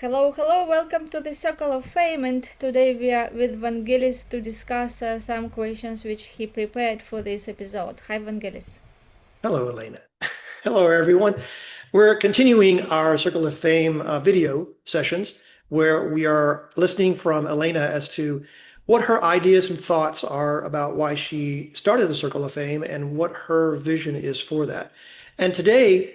Hello, hello, welcome to the Circle of Fame. And today we are with Vangelis to discuss some questions which he prepared for this episode. Hi, Vangelis. Hello, Elena. Hello, everyone. We're continuing our Circle of Fame video sessions where we are listening from Elena as to what her ideas and thoughts are about why she started the Circle of Fame and what her vision is for that. And today,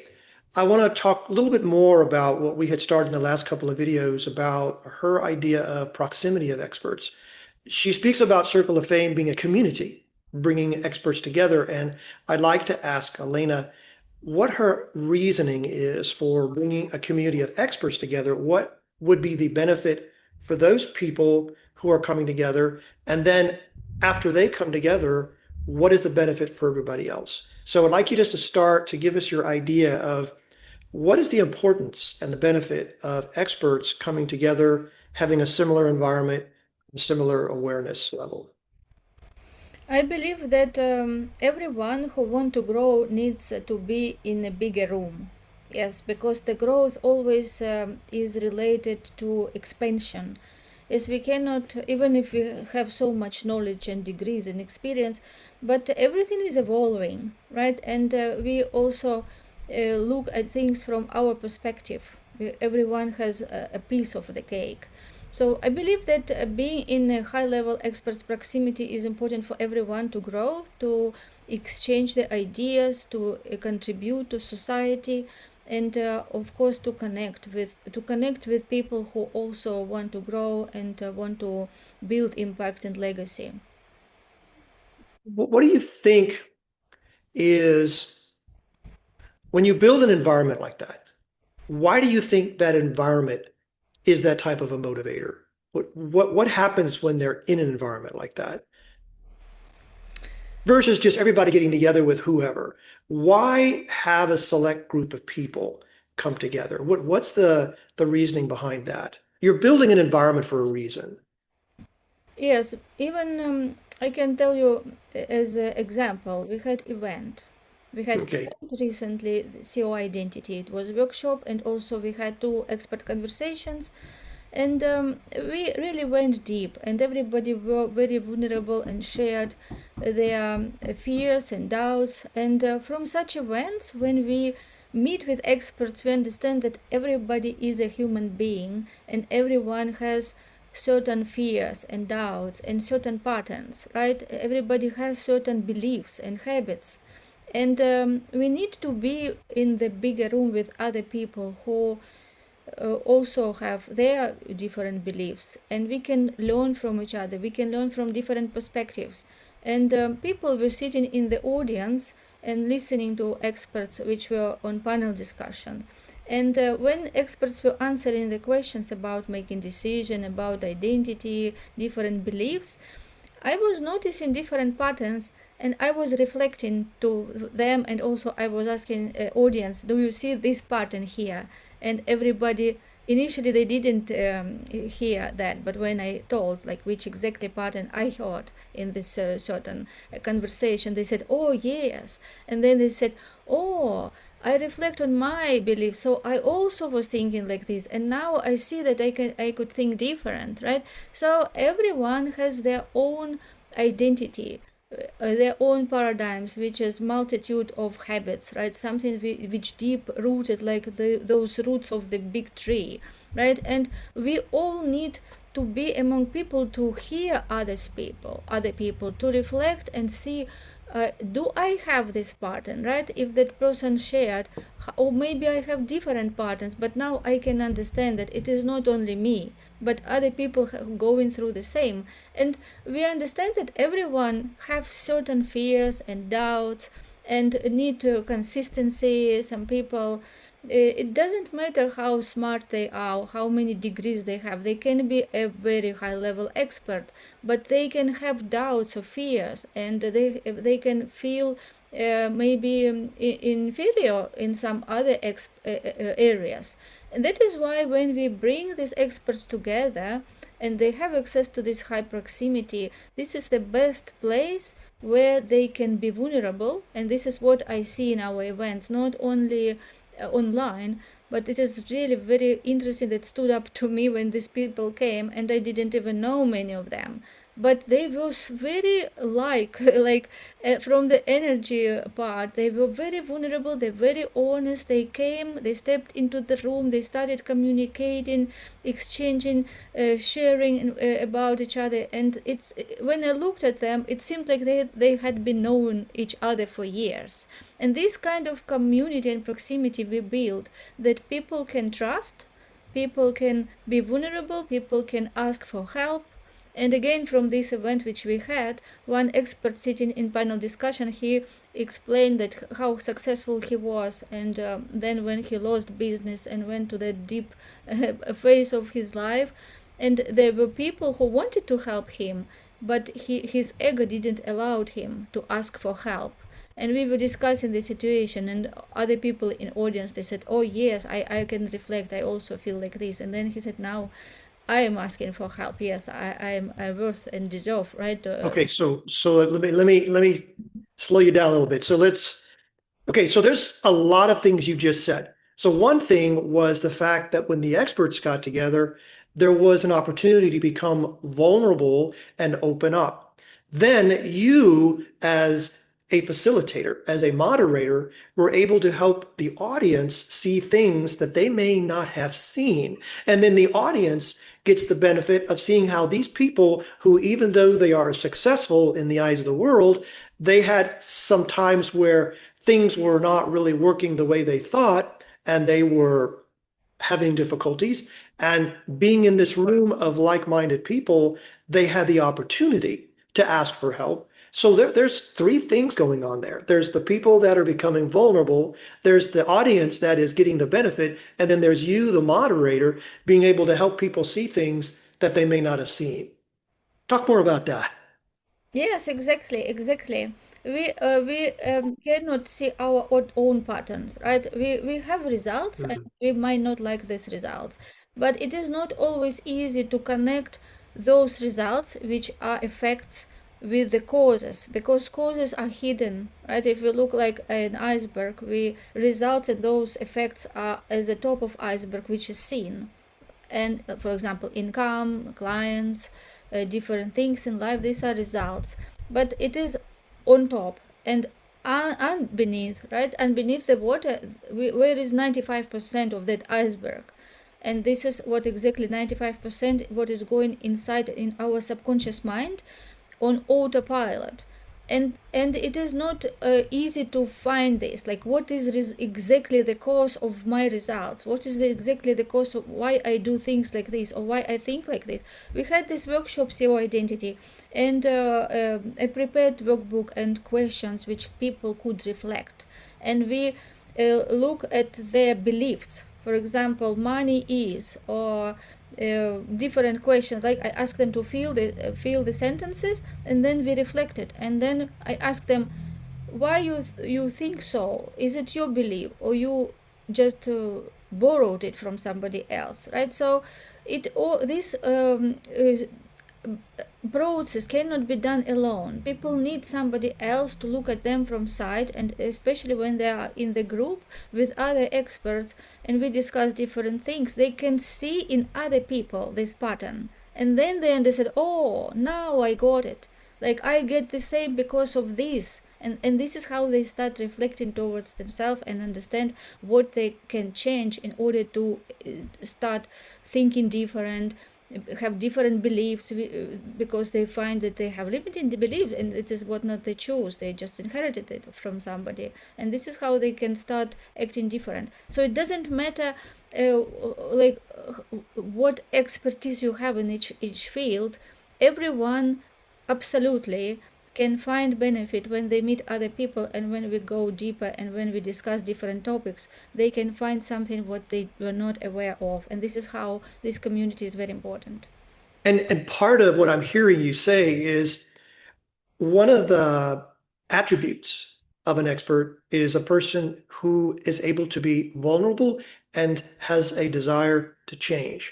I want to talk a little bit more about what we had started in the last couple of videos about her idea of proximity of experts. She speaks about Circle of Fame being a community, bringing experts together. And I'd like to ask Elena what her reasoning is for bringing a community of experts together. What would be the benefit for those people who are coming together? And then after they come together, what is the benefit for everybody else? So I'd like you just to start to give us your idea of what is the importance and the benefit of experts coming together, having a similar environment, similar awareness level? I believe that everyone who wants to grow needs to be in a bigger room. Yes, because the growth always is related to expansion. Yes, we cannot, even if we have so much knowledge and degrees and experience, but everything is evolving, right? And we also look at things from our perspective. Everyone has a piece of the cake. So I believe that being in a high level experts proximity is important for everyone to grow, to exchange the ideas, to contribute to society, and of course to connect with people who also want to grow and want to build impact and legacy. What do you think is when you build an environment like that? Why do you think that environment is that type of a motivator? What happens when they're in an environment like that versus just everybody getting together with whoever? Why have a select group of people come together? What's the reasoning behind that? You're building an environment for a reason. Yes, even I can tell you as an example, we had Okay. event recently, the CO identity. It was a workshop, and also we had two expert conversations, and we really went deep, and everybody were very vulnerable and shared their fears and doubts. And from such events, when we meet with experts, we understand that everybody is a human being, and everyone has certain fears and doubts and certain patterns, right? Everybody has certain beliefs and habits, and we need to be in the bigger room with other people who also have their different beliefs, and we can learn from each other, we can learn from different perspectives. And people were sitting in the audience and listening to experts which were on panel discussion. And when experts were answering the questions about making decision, about identity, different beliefs, I was noticing different patterns, and I was reflecting to them, and also I was asking audience, do you see this pattern here? And everybody initially they didn't hear that, but when I told like which exactly pattern I heard in this certain conversation, they said, oh yes. And then they said, oh, I reflect on my beliefs, so I also was thinking like this, and now I see that I could think different, right? So everyone has their own identity, their own paradigms, which is multitude of habits, right? Something which deep rooted, like those roots of the big tree, right? And we all need to be among people to hear other people, to reflect and see, do I have this pattern, right? If that person shared, or maybe I have different patterns, but now I can understand that it is not only me, but other people going through the same. And we understand that everyone have certain fears and doubts and need to consistency. Some people, it doesn't matter how smart they are, how many degrees they have. They can be a very high level expert, but they can have doubts or fears, and they can feel maybe inferior in some other areas. And that is why when we bring these experts together and they have access to this high proximity, this is the best place where they can be vulnerable. And this is what I see in our events, not only online, But it is really very interesting that stood up to me when these people came, and I didn't even know many of them, but they was very like like from the energy part, they were very vulnerable, they're very honest. They came, they stepped into the room, they started communicating, exchanging, sharing about each other. And it, when I looked at them, it seemed like they had been known each other for years. And this kind of community and proximity we build, that people can trust, people can be vulnerable, people can ask for help. And again, from this event which we had, one expert sitting in panel discussion, he explained that how successful he was, and then when he lost business and went to the deep phase of his life, and there were people who wanted to help him, but his ego didn't allow him to ask for help. And we were discussing the situation, and other people in audience, they said, oh yes, I can reflect, I also feel like this. And then he said, now I am asking for help. Yes, I am worth and deserve, right? Okay, so let me slow you down a little bit. So let's okay, so there's a lot of things you just said. So one thing was the fact that when the experts got together, there was an opportunity to become vulnerable and open up. Then you, as a facilitator, as a moderator, were able to help the audience see things that they may not have seen. And then the audience gets the benefit of seeing how these people who, even though they are successful in the eyes of the world, they had some times where things were not really working the way they thought, and they were having difficulties. And being in this room of like-minded people, they had the opportunity to ask for help. So there's three things going on there. There's the people that are becoming vulnerable, there's the audience that is getting the benefit, and then there's you, the moderator, being able to help people see things that they may not have seen. Talk more about that. Yes, exactly, exactly. We cannot see our own patterns, right? We have results, and Mhm. we might not like these results, but it is not always easy to connect those results, which are effects, with the causes, because causes are hidden, right? If we look like an iceberg, we results and those effects are as the top of iceberg, which is seen. And for example, income, clients, different things in life, these are results, but it is on top. And beneath, right, and beneath the water, where is 95% of that iceberg? And this is what exactly 95% what is going inside in our subconscious mind on autopilot. And it is not easy to find this, like what is exactly the cause of my results, what is exactly the cause of why I do things like this or why I think like this. We had this workshop, CEO identity, and I prepared workbook and questions which people could reflect, and we look at their beliefs. For example, money is, or different questions. Like I ask them to fill the sentences, and then we reflect it. And then I ask them, why you think so? Is it your belief, or you just borrowed it from somebody else, right? So it all this process cannot be done alone. People need somebody else to look at them from side, and especially when they are in the group with other experts and we discuss different things, they can see in other people this pattern, and then they understand, oh, now I got it, like I get the same because of this. And this is how they start reflecting towards themselves and understand what they can change in order to start thinking different, have different beliefs, because they find that they have limited beliefs, and it is what not they choose, they just inherited it from somebody. And this is how they can start acting different. So it doesn't matter uh, like what expertise you have in each field. Everyone absolutely can find benefit when they meet other people, and when we go deeper and when we discuss different topics, they can find something what they were not aware of. And this is how this community is very important. And part of what I'm hearing you say is one of the attributes of an expert is a person who is able to be vulnerable and has a desire to change.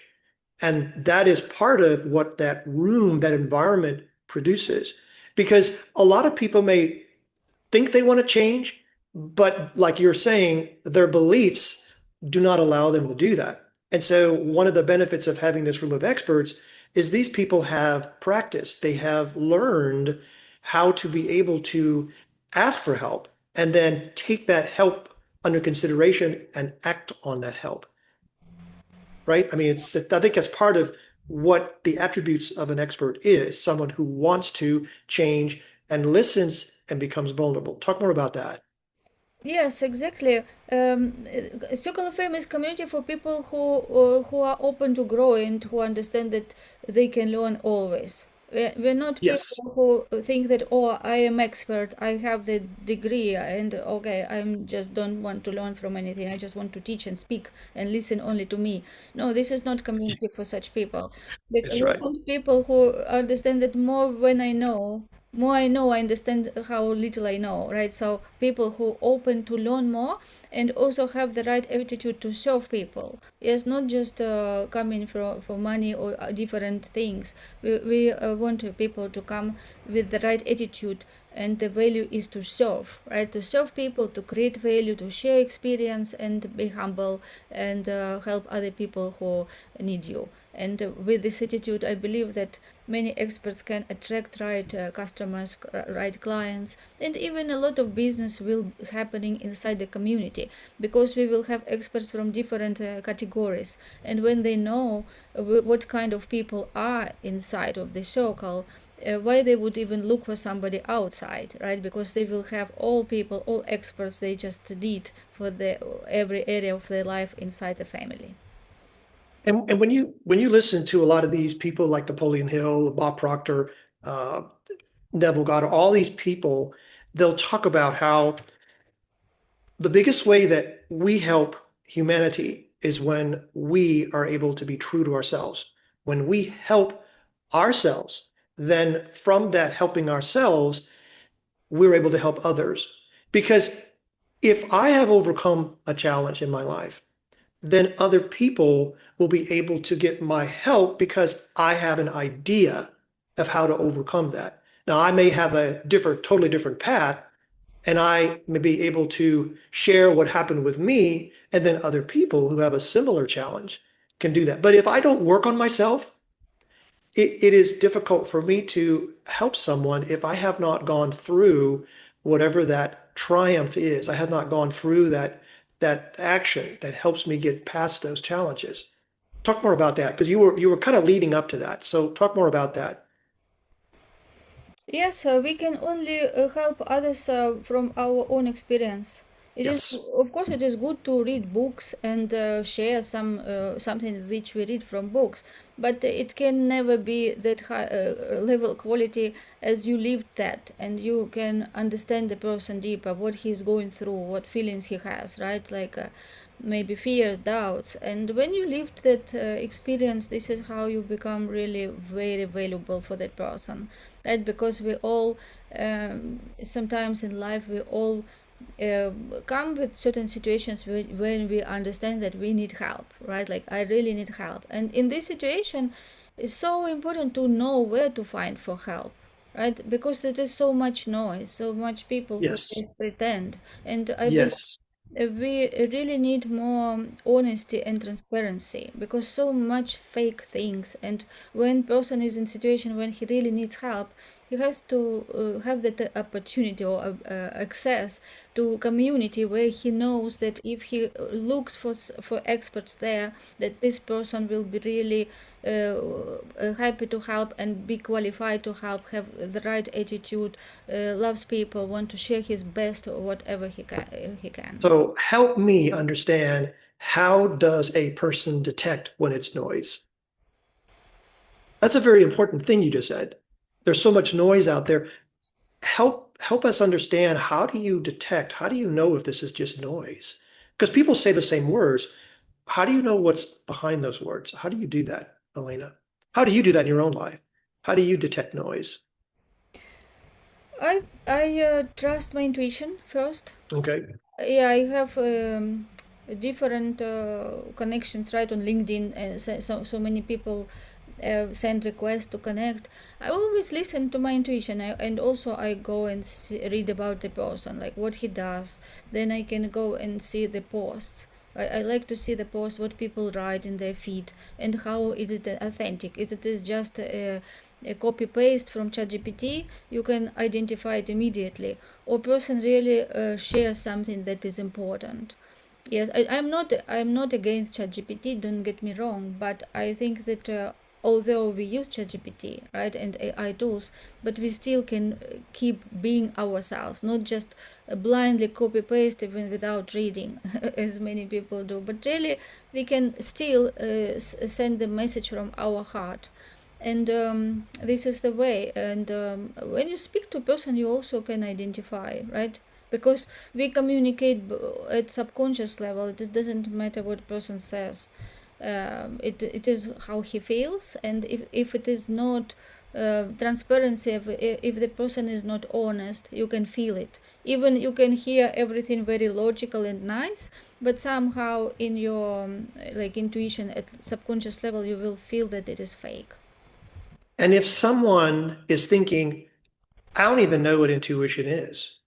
And that is part of what that room, that environment produces. Because a lot of people may think they want to change, but like you're saying, their beliefs do not allow them to do that. And so one of the benefits of having this room of experts is these people have practiced, they have learned how to be able to ask for help and then take that help under consideration and act on that help. Right? I mean, I think that's part of what the attributes of an expert is, someone who wants to change and listens and becomes vulnerable. Talk more about that. Yes, exactly. Circle of Fame is community for people who are open to grow and who understand that they can learn always. We're not Yes, people who think that, oh, I am expert, I have the degree, and okay, I'm just don't want to learn from anything. I just want to teach and speak and listen only to me. No, this is not community for such people. That that's we right. want people who understand that more I know, I understand how little I know, right? So people who open to learn more and also have the right attitude to serve people. Yes, not just coming for money or different things. We want people to come with the right attitude, and the value is to serve, right? To serve people, to create value, to share experience, and be humble and help other people who need you. And with this attitude, I believe that many experts can attract right customers, right clients, and even a lot of business will happening inside the community because we will have experts from different categories. And when they know what kind of people are inside of the circle, why they would even look for somebody outside, right? Because they will have all people, all experts they just need for the every area of their life inside the family. And when you listen to a lot of these people like Napoleon Hill, Bob Proctor, uh, Neville Goddard, all these people, they'll talk about how the biggest way that we help humanity is when we are able to be true to ourselves. When we help ourselves, then from that helping ourselves, we're able to help others. Because if I have overcome a challenge in my life, then other people will be able to get my help because I have an idea of how to overcome that. Now, I may have a totally different path, and I may be able to share what happened with me, and then other people who have a similar challenge can do that. But if I don't work on myself, it is difficult for me to help someone if I have not gone through whatever that triumph is. I have not gone through that action that helps me get past those challenges. Talk more about that because you were kind of leading up to that. So talk more about that. Yes, we can only help others from our own experience. It is, Yes. of course, it is good to read books and share something which we read from books, but it can never be that high level quality as you lived that, and you can understand the person deeper, what he's going through, what feelings he has, right? Like maybe fears, doubts, and when you lived that experience, this is how you become really very valuable for that person, right? Because we all sometimes in life we all uh, come with certain situations when we understand that we need help, right? Like I really need help, and in this situation it's so important to know where to find for help, right? Because there is so much noise, so much people who Yes. just pretend, and I believe Yes. we really need more honesty and transparency because so much fake things, and when person is in situation when he really needs help, he has to have that opportunity or access to community where he knows that if he looks for experts there, that this person will be really happy to help and be qualified to help, have the right attitude, loves people, want to share his best or whatever he can. So help me understand, how does a person detect when it's noise? That's a very important thing you just said. There's so much noise out there. Help us understand, how do you detect, how do you know if this is just noise? Because people say the same words. How do you know what's behind those words? How do you do that, Elena? How do you do that in your own life? How do you detect noise? I trust my intuition first. Okay. Yeah, I have different connections right on LinkedIn. So many people send requests to connect. I always listen to my intuition, and also I go and read about the person, like what he does. Then I can go and see the posts. I like to see the post, what people write in their feed, and how is it authentic. Is it is just a copy paste from ChatGPT? You can identify it immediately, or person really shares something that is important. Yes, I'm not against ChatGPT. Don't get me wrong, but I think that although we use ChatGPT, right, and AI tools, but we still can keep being ourselves, not just blindly copy paste even without reading, as many people do. But really, we can still send the message from our heart, and this is the way. And when you speak to a person, you also can identify, right? Because we communicate at subconscious level. It doesn't matter what person says. It is how he feels, and if it is not transparency, if the person is not honest, you can feel it. Even you can hear everything very logical and nice, but somehow in your like intuition at subconscious level, you will feel that it is fake. And if someone is thinking, I don't even know what intuition is.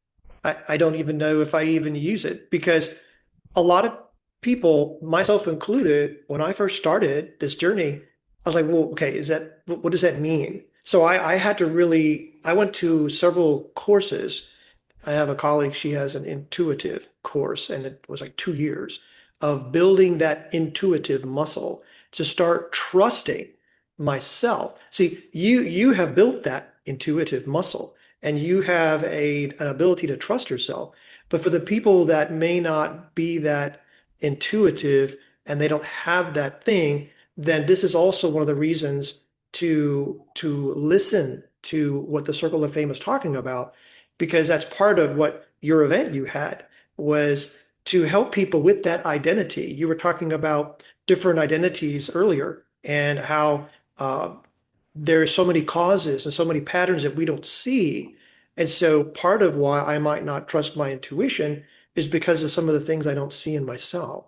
I don't even know if I even use it because a lot of people, myself included, when I first started this journey, I was like, well, okay, what does that mean? So I had to really, I went to several courses. I have a colleague, she has an intuitive course, and it was like 2 years of building that intuitive muscle to start trusting myself. See, you have built that intuitive muscle and you have an ability to trust yourself. But for the people that may not be that intuitive and they don't have that thing, then this is also one of the reasons to listen to what the Circle of Fame is talking about, because that's part of what your event you had was to help people with that identity. You were talking about different identities earlier and how uh, there are so many causes and so many patterns that we don't see. And so part of why I might not trust my intuition is because of some of the things I don't see in myself.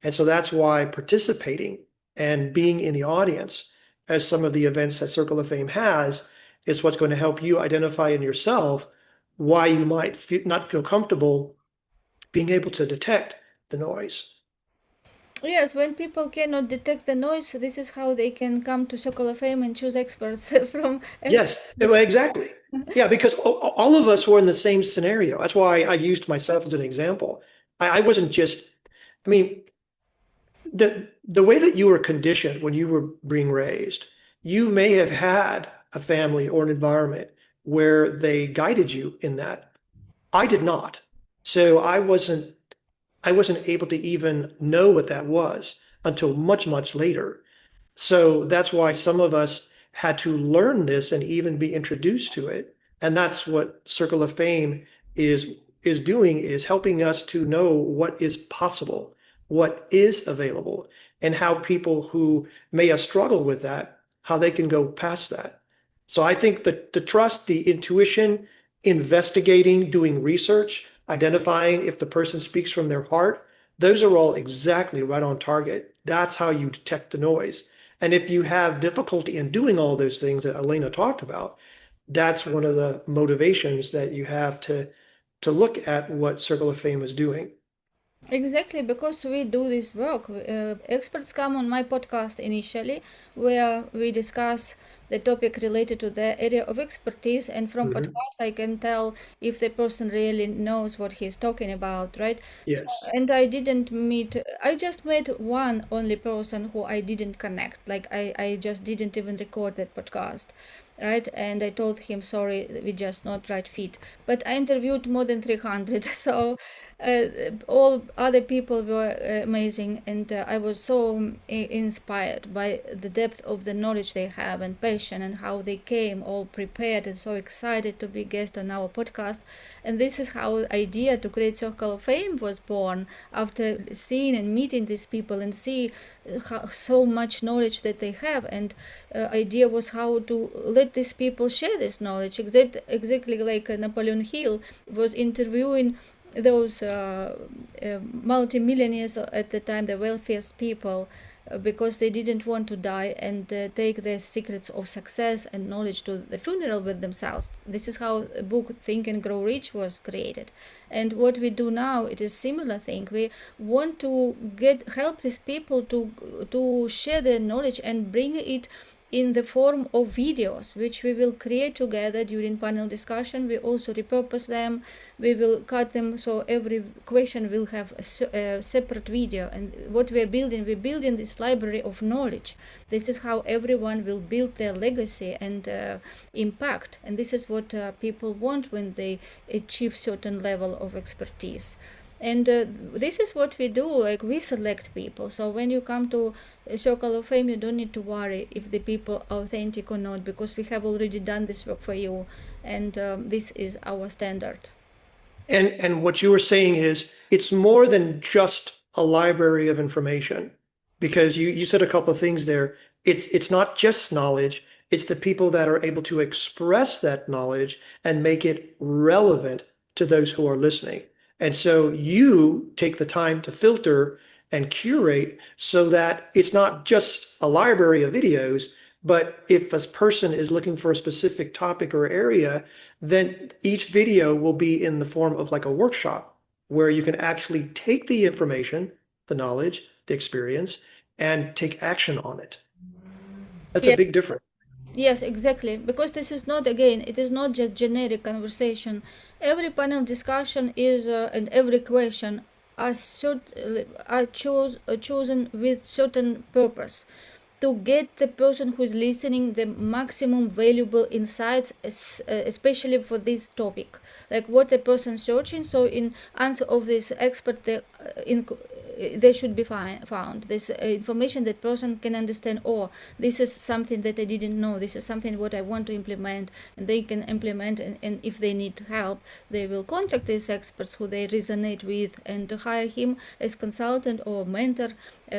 And so that's why participating and being in the audience, as some of the events that Circle of Fame has, is what's going to help you identify in yourself why you might not feel comfortable being able to detect the noise. Yes, when people cannot detect the noise, this is how they can come to Circle of Fame and choose experts from experts. Yes, well, exactly. Yeah, because all of us were in the same scenario. That's why I used myself as an example. I wasn't just, I mean, the way that you were conditioned when you were being raised, you may have had a family or an environment where they guided you in that. I did not. So I wasn't able to even know what that was until much, much later. So that's why some of us had to learn this and even be introduced to it. And that's what Circle of Fame is doing, is helping us to know what is possible, what is available, and how people who may have struggled with that, how they can go past that. So I think that the trust, the intuition, investigating, doing research, identifying if the person speaks from their heart, those are all exactly right on target. That's how you detect the noise. And if you have difficulty in doing all those things that Elena talked about, that's one of the motivations that you have to look at what Circle of Fame is doing. Exactly, because we do this work. Experts come on my podcast initially, where we discuss the topic related to the area of expertise, and from Mhm. podcast I can tell if the person really knows what he's talking about, right? So, Yes. and I just met one only person who I didn't connect. Like I just didn't even record that podcast, right? And I told him, sorry, we just not right fit. But I interviewed more than 300, so uh, all other people were amazing, and I was so inspired by the depth of the knowledge they have and passion, and how they came all prepared and so excited to be guest on our podcast. And this is how the idea to create Circle of Fame was born, after seeing and meeting these people and see so much knowledge that they have. And idea was how to let these people share this knowledge, exactly like Napoleon Hill was interviewing those multimillionaires at the time, the wealthiest people, because they didn't want to die and take the secrets of success and knowledge to the funeral with themselves. This is how the book Think and Grow Rich was created. And what we do now, it is similar thing. We want to help these people to share their knowledge and bring it in the form of videos, which we will create together during panel discussion. We also repurpose them. We will cut them so every question will have a separate video. And what we're building this library of knowledge. This is how everyone will build their legacy and impact. And this is what people want when they achieve certain level of expertise. And this is what we do, like we select people. So when you come to a Circle of Fame, you don't need to worry if the people are authentic or not, because we have already done this work for you, and this is our standard. And what you were saying is it's more than just a library of information, because you said a couple of things there. It's not just knowledge, it's the people that are able to express that knowledge and make it relevant to those who are listening. And so you take the time to filter and curate so that it's not just a library of videos, but if a person is looking for a specific topic or area, then each video will be in the form of like a workshop where you can actually take the information, the knowledge, the experience, and take action on it. That's a Yes. big difference. Yes, exactly. Because this is not, again, it is not just generic conversation. Every panel discussion is, and every question are chosen with certain purpose to get the person who's listening the maximum valuable insights, especially for this topic, like what the person searching. So in answer of this expert, they should be found this information that person can understand. Oh, this is something that I didn't know, this is something what I want to implement, and they can implement. And if they need help, they will contact these experts who they resonate with and to hire him as consultant or mentor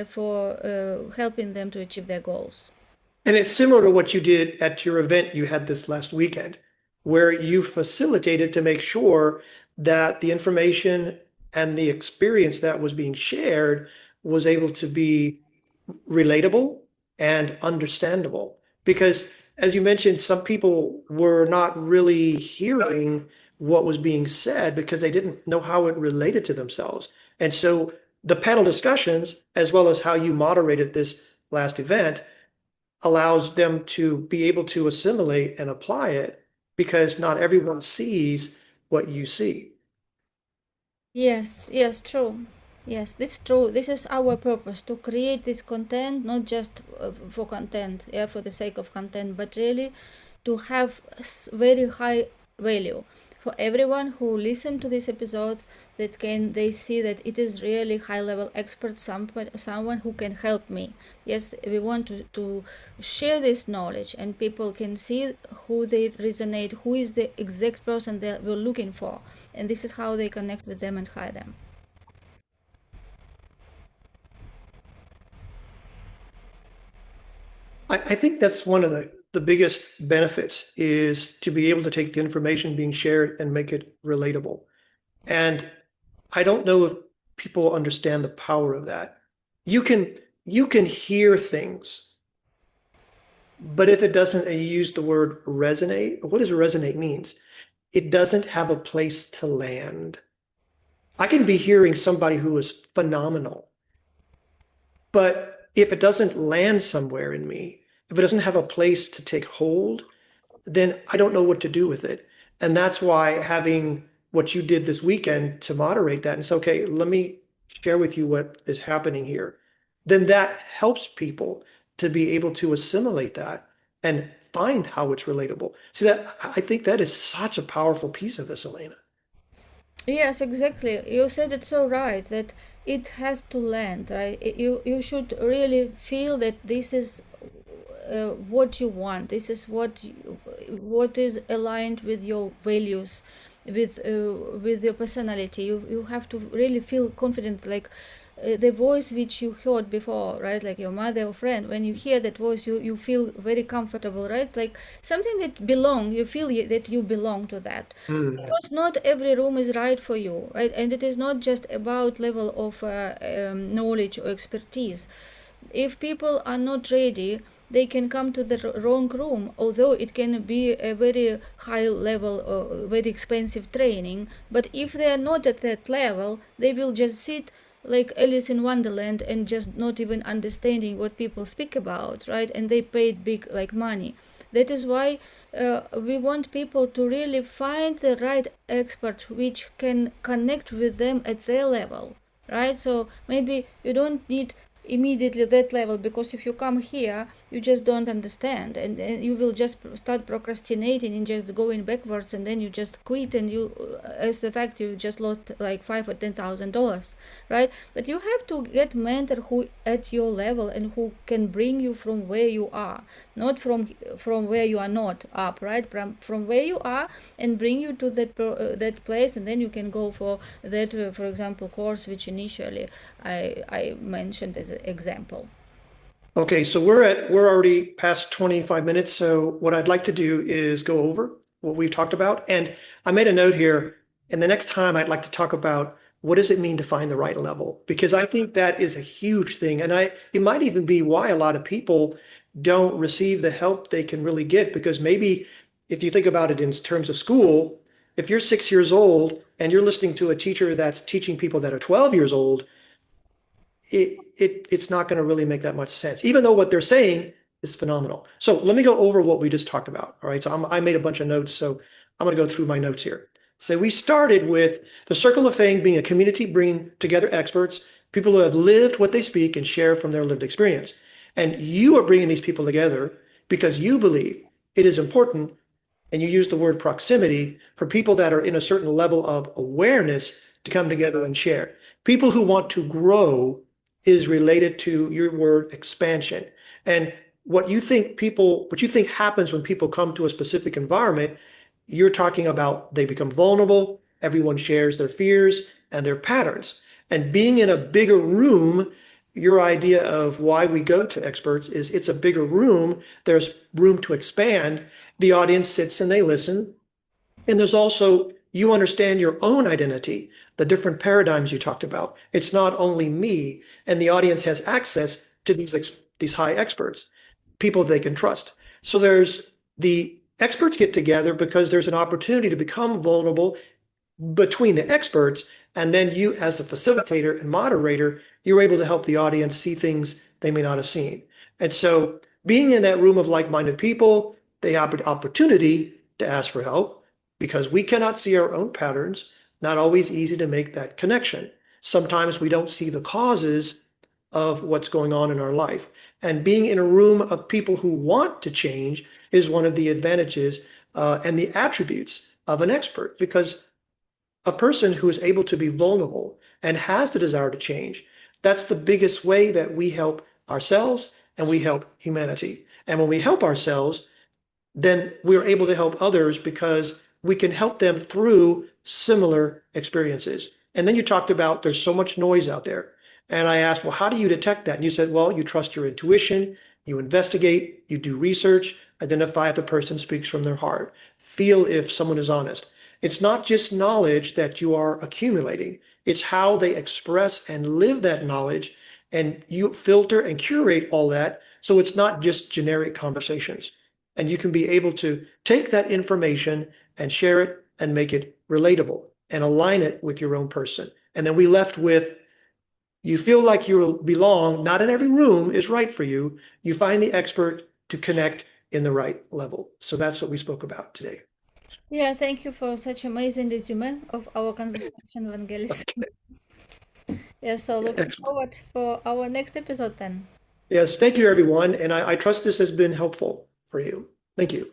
for helping them to achieve their goals. And it's similar to what you did at your event you had this last weekend, where you facilitated to make sure that the information and the experience that was being shared was able to be relatable and understandable. Because, as you mentioned, some people were not really hearing what was being said because they didn't know how it related to themselves. And so the panel discussions, as well as how you moderated this last event, allows them to be able to assimilate and apply it because not everyone sees what you see. Yes, yes, true. Yes, this is true. This is our purpose to create this content, not just for content, yeah, for the sake of content, but really to have very high value for everyone who listen to these episodes. That can they see that it is really high level expert, someone who can help me. Yes, we want to share this knowledge, and people can see who they resonate, who is the exact person that we're looking for, and this is how they connect with them and hire them. I think that's one of the biggest benefits is to be able to take the information being shared and make it relatable. And I don't know if people understand the power of that. You can you can hear things, but if it doesn't, and you use the word resonate, what does resonate means? It doesn't have a place to land. I can be hearing somebody who is phenomenal, but if it doesn't land somewhere in me, if it doesn't have a place to take hold, then I don't know what to do with it. And that's why having what you did this weekend to moderate that and say, okay, let me share with you what is happening here, then that helps people to be able to assimilate that and find how it's relatable. See that I think that is such a powerful piece of this, Elena. Yes, exactly. You said it so right that it has to land, right? You should really feel that this is what you want. This is what is aligned with your values, with your personality. You have to really feel confident, like the voice which you heard before, right? Like your mother or friend. When you hear that voice, you feel very comfortable, right? It's like something that belong. You feel that you belong to that, Mm. because not every room is right for you, right? And it is not just about level of knowledge or expertise. If people are not ready, they can come to the wrong room, although it can be a very high level, very expensive training. But if they are not at that level, they will just sit like Alice in Wonderland and just not even understanding what people speak about, right? And they paid big like money. That is why we want people to really find the right expert which can connect with them at their level, right? So maybe you don't need immediately that level, because if you come here you just don't understand, and you will just start procrastinating and just going backwards, and then you just quit, and you as the fact you just lost like $5,000 or $10,000, right? But you have to get mentor who at your level and who can bring you from where you are, not from where you are not up, right? From where you are, and bring you to that place, and then you can go for that, for example, course which initially I mentioned as an example. Okay, so we're already past 25 minutes. So what I'd like to do is go over what we've talked about. And I made a note here. And the next time I'd like to talk about what does it mean to find the right level? Because I think that is a huge thing. And it might even be why a lot of people don't receive the help they can really get. Because maybe if you think about it in terms of school, if you're 6 years old and you're listening to a teacher that's teaching people that are 12 years old, it's not going to really make that much sense, even though what they're saying is phenomenal. So let me go over what we just talked about. All right. So I made a bunch of notes. So I'm going to go through my notes here. So we started with the Circle of Fame being a community bringing together experts, people who have lived what they speak and share from their lived experience. And you are bringing these people together because you believe it is important, and you use the word proximity, for people that are in a certain level of awareness to come together and share. People who want to grow is related to your word expansion. And what you think happens when people come to a specific environment, you're talking about they become vulnerable, everyone shares their fears and their patterns. And being in a bigger room, your idea of why we go to experts is it's a bigger room, there's room to expand. The audience sits and they listen. And there's also, you understand your own identity, the different paradigms you talked about. It's not only me, and the audience has access to these high experts, people they can trust. So there's the experts get together because there's an opportunity to become vulnerable between the experts. And then you, as the facilitator and moderator, you're able to help the audience see things they may not have seen. And so being in that room of like-minded people, they have an opportunity to ask for help because we cannot see our own patterns. Not always easy to make that connection. Sometimes we don't see the causes of what's going on in our life. And being in a room of people who want to change is one of the advantages and the attributes of an expert, because a person who is able to be vulnerable and has the desire to change, that's the biggest way that we help ourselves and we help humanity. And when we help ourselves, then we're able to help others because we can help them through similar experiences. And then you talked about there's so much noise out there. And I asked, well, how do you detect that? And you said, well, you trust your intuition, you investigate, you do research, identify if the person speaks from their heart, feel if someone is honest. It's not just knowledge that you are accumulating, it's how they express and live that knowledge. And you filter and curate all that. So it's not just generic conversations. And you can be able to take that information and share it and make it relatable and align it with your own person. And then we left with, you feel like you belong, not in every room is right for you. You find the expert to connect in the right level. So that's what we spoke about today. Yeah, thank you for such amazing resume of our conversation, Vangelis. Yeah, so looking Excellent. forward for our next episode then. Yes, thank you, everyone. And I trust this has been helpful for you. Thank you.